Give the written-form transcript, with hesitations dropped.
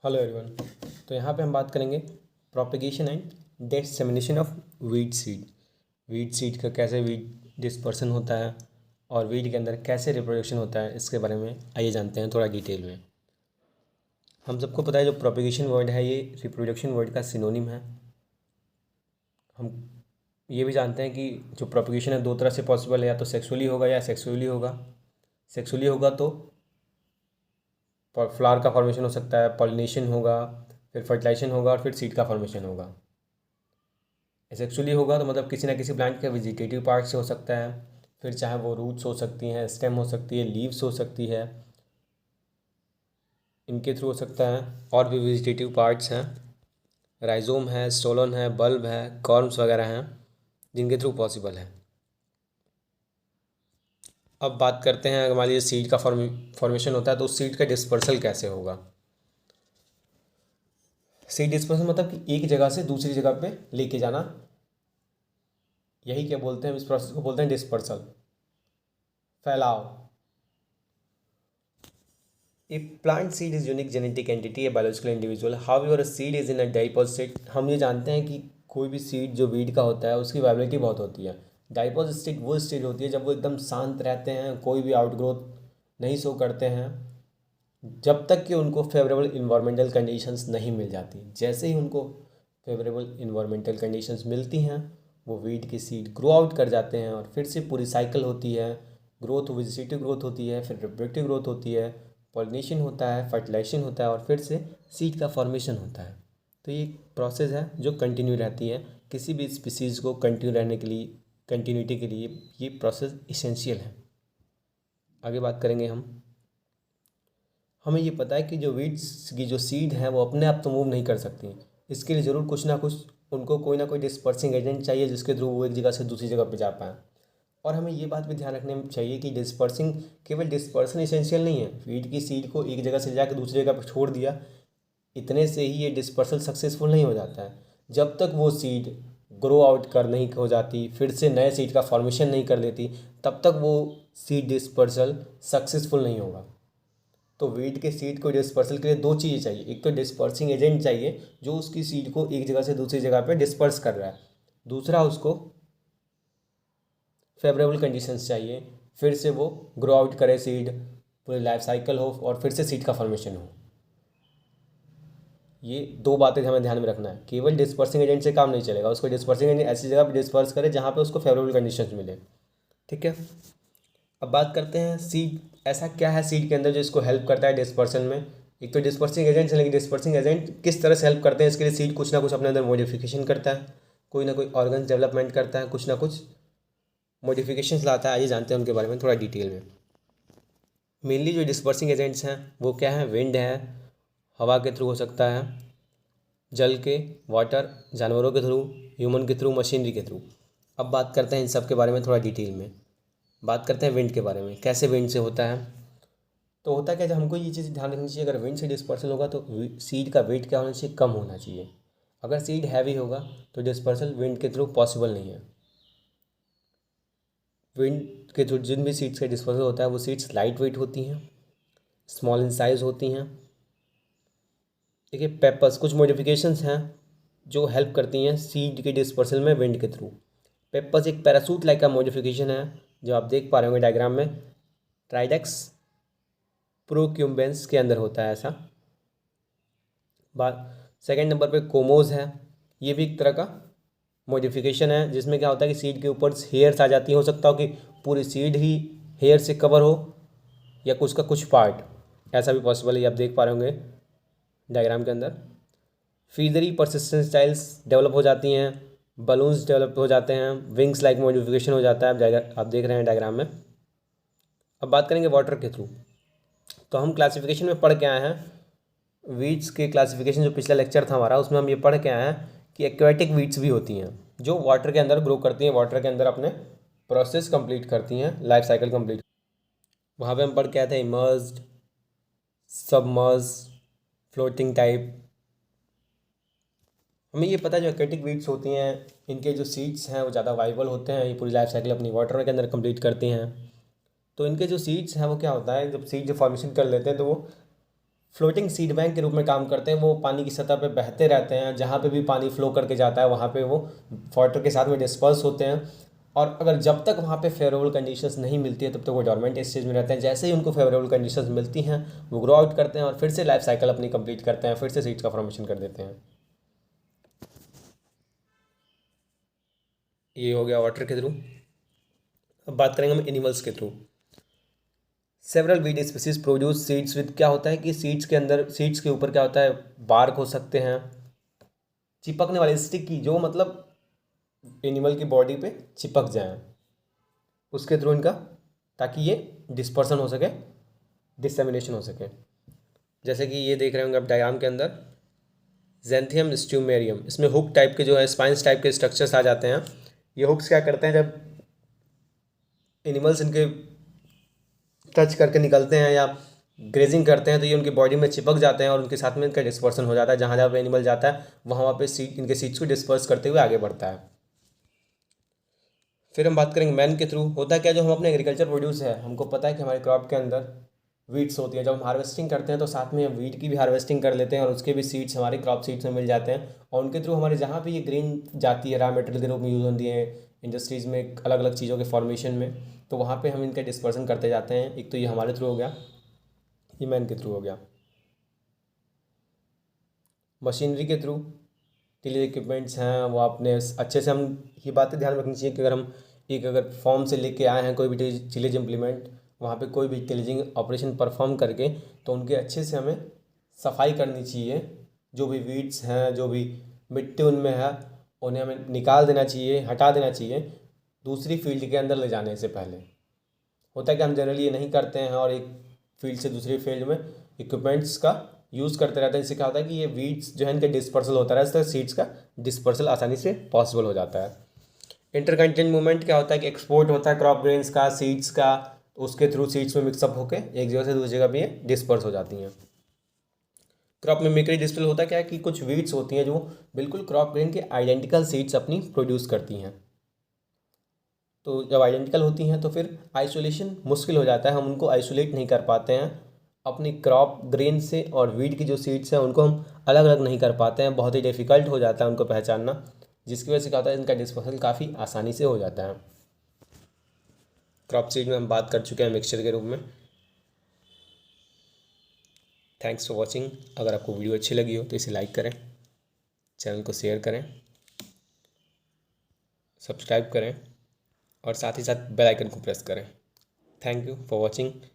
Hello everyone. तो यहाँ पे हम बात करेंगे propagation and dissemination of weed seed. Weed seed का कैसे वीड डिस्पर्सन होता है और वीड के अंदर कैसे रिप्रोडक्शन होता है, इसके बारे में आइए जानते हैं थोड़ा डिटेल में। हम सबको पता है जो प्रोपेगेशन वर्ड है ये रिप्रोडक्शन वर्ड का सिनोनिम है। हम ये भी जानते हैं कि जो प्रोपेगेशन है दो तरह से पॉसिबल है, या तो सेक्सुअली होगा या सेक्सुअली होगा। सेक्सुअली होगा तो फ्लावर का फॉर्मेशन हो सकता है, पॉलिनेशन होगा, फिर फर्टिलाइजेशन होगा और फिर सीड का फॉर्मेशन होगा। सेक्सुअली होगा तो मतलब किसी ना किसी प्लांट के वेजिटेटिव पार्ट से हो सकता है, फिर चाहे वो रूट्स हो सकती हैं, स्टेम हो सकती है, लीव्स हो सकती है, इनके थ्रू हो सकता है। और भी वेजिटेटिव पार्ट्स हैं, राइजोम है, स्टोलन है, बल्ब है, कॉर्म्स वगैरह हैं, जिनके थ्रू पॉसिबल है। अब बात करते हैं, हमारे लिए सीड का फॉर्मेशन होता है तो उस सीड का डिस्पर्सल कैसे होगा। सीड डिस्पर्सल मतलब कि एक जगह से दूसरी जगह पे लेके जाना, यही क्या बोलते हैं, इस प्रोसेस को बोलते हैं डिस्पर्सल, फैलाव। A plant seed is unique genetic entity, a biological individual. However, a seed is in a dipause state. हम ये जानते हैं कि कोई भी सीड जो वीड का होता है उसकी वाइबिलिटी बहुत होती है। डाइपोज स्टेट वो स्टेट होती है जब वो एकदम शांत रहते हैं, कोई भी आउटग्रोथ नहीं शो करते हैं, जब तक कि उनको फेवरेबल इन्वायरमेंटल कंडीशंस नहीं मिल जाती। जैसे ही उनको फेवरेबल इन्वायरमेंटल कंडीशंस मिलती हैं, वो वीड की सीड ग्रो आउट कर जाते हैं और फिर से पूरी साइकिल होती है। ग्रोथ वेजिटेटिव ग्रोथ होती है, फिर रिप्रोडक्टिव ग्रोथ होती है, पॉलिनेशन होता है, फर्टिलाइजेशन होता है और फिर से सीड का फॉर्मेशन होता है। तो ये एक प्रोसेस है जो कंटिन्यू रहती है। किसी भी स्पीसीज़ को कंटिन्यू रहने के लिए, कंटिन्यूटी के लिए ये प्रोसेस इसेंशियल है। आगे बात करेंगे हम। हमें ये पता है कि जो वीड्स की जो सीड है वो अपने आप तो मूव नहीं कर सकती। इसके लिए ज़रूर कुछ ना कुछ उनको कोई ना कोई डिस्पर्सिंग एजेंट चाहिए जिसके थ्रू वो एक जगह से दूसरी जगह पर जा पाएँ। और हमें ये बात भी ध्यान रखने में चाहिए कि डिस्पर्सिंग, केवल डिस्पर्सन इसेंशियल नहीं है। वीड की सीड को एक जगह से ले जाकर दूसरी जगह पर छोड़ दिया, इतने से ही ये डिस्पर्सल सक्सेसफुल नहीं हो जाता है। जब तक वो सीड ग्रो आउट कर नहीं हो जाती, फिर से नए सीड का फॉर्मेशन नहीं कर लेती, तब तक वो सीड डिस्पर्सल सक्सेसफुल नहीं होगा। तो वीड के सीड को डिस्पर्सल के लिए दो चीज़ें चाहिए। एक तो डिस्पर्सिंग एजेंट चाहिए जो उसकी सीड को एक जगह से दूसरी जगह पे डिस्पर्स कर रहा है, दूसरा उसको फेवरेबल कंडीशंस चाहिए, फिर से वो ग्रो आउट करे सीड, पूरी लाइफ साइकिल हो और फिर से सीड का फॉर्मेशन हो। ये दो बातें हमें ध्यान में रखना है। केवल डिस्पर्सिंग एजेंट से काम नहीं चलेगा, उसको डिस्पर्सिंग एजेंट ऐसी जगह पर डिस्पर्स करे जहाँ पे उसको फेवरेबल कंडीशंस मिले। ठीक है। अब बात करते हैं सीड, ऐसा क्या है सीड के अंदर जो इसको हेल्प करता है डिस्पर्सन में। एक तो डिस्पर्सिंग एजेंट है, लेकिन डिस्पर्सिंग एजेंट किस तरह से हेल्प करते हैं, इसके लिए सीड कुछ ना कुछ अपने अंदर मॉडिफिकेशन करता है, कोई ना कोई ऑर्गन डेवलपमेंट करता है, कुछ ना कुछ मॉडिफिकेशंस लाता है। आइए जानते हैं उनके बारे में थोड़ा डिटेल में। मेनली जो डिस्पर्सिंग एजेंट्स हैं वो क्या है, विंड है, हवा के थ्रू हो सकता है, जल के, वाटर, जानवरों के थ्रू, ह्यूमन के थ्रू, मशीनरी के थ्रू। अब बात करते हैं इन सब के बारे में थोड़ा डिटेल में। बात करते हैं विंड के बारे में, कैसे विंड से होता है। तो होता क्या है, हमको ये चीज़ ध्यान रखनी चाहिए, अगर विंड से डिस्पर्सल होगा तो सीड का वेट क्या होना चाहिए, कम होना चाहिए। अगर सीड हैवी होगा तो डिस्पर्सल विंड के थ्रू पॉसिबल नहीं है। विंड के थ्रू जिन भी सीड्स का डिस्पर्सल होता है वो सीड्स लाइट वेट होती हैं, स्मॉल इन साइज होती हैं। देखिए पेपर्स, कुछ मॉडिफिकेशंस हैं जो हेल्प करती हैं सीड के डिस्पर्सल में विंड के थ्रू। पेपर्स एक पैरासूट लाइक का मॉडिफिकेशन है जो आप देख पा रहे होंगे डायग्राम में, ट्राइडेक्स प्रोक्यूम्बेंस के अंदर होता है ऐसा। बात सेकेंड नंबर पे कोमोज है, ये भी एक तरह का मॉडिफिकेशन है जिसमें क्या होता है कि सीड के ऊपर हेयर्स आ जाती हैं। हो सकता हो कि पूरी सीड ही हेयर से कवर हो या कुछ का कुछ पार्ट, ऐसा भी पॉसिबल है, ये आप देख पा रहे होंगे डायग्राम के अंदर। फीदरी परसिस्टेंट स्टाइल्स डेवलप हो जाती हैं, बलून्स डेवलप हो जाते हैं, विंग्स लाइक मॉडिफिकेशन हो जाता है, आप देख रहे हैं डायग्राम में। अब बात करेंगे वाटर के थ्रू। तो हम क्लासिफिकेशन में पढ़ के आए हैं वीड्स के क्लासिफिकेशन, जो पिछला लेक्चर था हमारा उसमें हम ये पढ़ के आए हैं कि एक्वेटिक वीड्स भी होती हैं जो वाटर के अंदर ग्रो करती हैं, वाटर के अंदर अपने प्रोसेस कंप्लीट करती हैं, लाइफ साइकिल कंप्लीट। वहाँ पे हम पढ़ के आए थे इमर्ज्ड, सबमर्ज, फ्लोटिंग टाइप। हमें ये पता है जो एक्वेटिक वीड्स होती हैं इनके जो सीड्स हैं वो ज़्यादा वाइबल होते हैं, ये पूरी लाइफ साइकिल अपनी वाटर के अंदर कंप्लीट करती हैं। तो इनके जो सीड्स हैं वो क्या होता है, जब सीड जो फॉर्मेशन कर लेते हैं तो वो फ्लोटिंग सीड बैंक के रूप में काम करते हैं। वो पानी की सतह पे बहते रहते हैं, जहाँ पे भी पानी फ्लो करके जाता है वहाँ पे वो वाटर के साथ में डिस्पर्स होते हैं। और अगर जब तक वहाँ पे फेवरेबल कंडीशंस नहीं मिलती है तब तक वो डॉर्मेंट स्टेज में रहते हैं। जैसे ही उनको फेवरेबल कंडीशंस मिलती हैं वो ग्रो आउट करते हैं और फिर से लाइफ साइकिल अपनी कंप्लीट करते हैं, फिर से सीड्स का फॉर्मेशन कर देते हैं। ये हो गया वाटर के थ्रू। अब बात करेंगे हम एनिमल्स के through. Several weed species produce seeds with, क्या होता है कि सीड्स के अंदर, सीड्स के ऊपर क्या होता है, बार्क हो सकते हैं, चिपकने वाली स्टिक की, जो मतलब एनिमल की बॉडी पे चिपक जाएं उसके थ्रू इनका, ताकि ये डिस्पर्सन हो सके, डिसेमिनेशन हो सके। जैसे कि ये देख रहे होंगे आप डायग्राम के अंदर, जेंथियम स्ट्यूमेरियम, इसमें हुक टाइप के जो है स्पाइंस टाइप के स्ट्रक्चर्स आ जाते हैं। ये हुक्स क्या करते हैं, जब एनिमल्स इनके टच करके निकलते हैं या ग्रेजिंग करते हैं तो ये उनकी बॉडी में चिपक जाते हैं और उनके साथ में इनका डिस्पर्सन हो जाता है। जहाँ जहाँ पे एनिमल जाता है वहाँ वहाँ पे सीड, इनके सीड्स को डिस्पर्स करते हुए आगे बढ़ता है। फिर हम बात करेंगे मैन के थ्रू। होता है क्या, जो हम अपने एग्रीकल्चर प्रोड्यूस है, हमको पता है कि हमारे क्रॉप के अंदर वीड्स होती है। जब हम हार्वेस्टिंग करते हैं तो साथ में हम वीड की भी हार्वेस्टिंग कर लेते हैं और उसके भी सीड्स हमारे क्रॉप सीड्स में मिल जाते हैं। और उनके थ्रू हमारे जहाँ भी ये ग्रेन जाती है, रॉ मटेरियल के रूप में यूज़ होती है इंडस्ट्रीज़ में, अलग अलग चीज़ों के फॉर्मेशन में, तो वहाँ पे हम इनका डिस्पर्सन करते जाते हैं। एक तो ये हमारे थ्रू हो गया, ये मैन के थ्रू हो गया। मशीनरी के थ्रू, टिलेज इक्विपमेंट्स हैं वो आपने अच्छे से, हम ये बातें ध्यान रखनी चाहिए कि अगर हम एक, अगर फॉर्म से लेके आए हैं कोई भी टिलेज इम्प्लीमेंट, वहाँ पे कोई भी टिलेजिंग ऑपरेशन परफॉर्म करके, तो उनके अच्छे से हमें सफाई करनी चाहिए। जो भी वीड्स हैं, जो भी मिट्टी उनमें है, उन्हें हमें निकाल देना चाहिए, हटा देना चाहिए दूसरी फील्ड के अंदर ले जाने से पहले। होता है कि हम जनरली ये नहीं करते हैं और एक फील्ड से दूसरी फील्ड में इक्विपमेंट्स का यूज़ करते रहते हैं। इससे क्या होता है कि ये वीड्स जो है इनका डिस्पर्सल होता रहता है, सीड्स का डिस्पर्सल आसानी से पॉसिबल हो जाता है। इंटरकंटिनेंट मूवमेंट क्या होता है कि एक्सपोर्ट होता है क्रॉप ग्रेन्स का, सीड्स का, तो उसके थ्रू सीड्स में मिक्सअप होकर एक जगह से दूसरी जगह भी ये डिस्पर्स हो जाती हैं। क्रॉप मिमिक्री डिस्प्ले होता है क्या है कि कुछ वीड्स होती हैं जो बिल्कुल क्रॉप ग्रेन के आइडेंटिकल सीड्स अपनी प्रोड्यूस करती हैं। तो जब आइडेंटिकल होती हैं तो फिर आइसोलेशन मुश्किल हो जाता है, हम उनको आइसोलेट नहीं कर पाते हैं अपनी क्रॉप ग्रेन से, और वीड की जो सीड्स हैं उनको हम अलग अलग नहीं कर पाते हैं, बहुत ही डिफ़िकल्ट हो जाता है उनको पहचानना, जिसकी वजह से क्या होता है इनका डिस्पोजल काफ़ी आसानी से हो जाता है। क्रॉप सीड में हम बात कर चुके हैं मिक्सचर के रूप में। Thanks for watching. अगर आपको वीडियो अच्छी लगी हो तो इसे लाइक करें, चैनल को शेयर करें, सब्सक्राइब करें और साथ ही साथ बेल आइकन को प्रेस करें। Thank you for watching.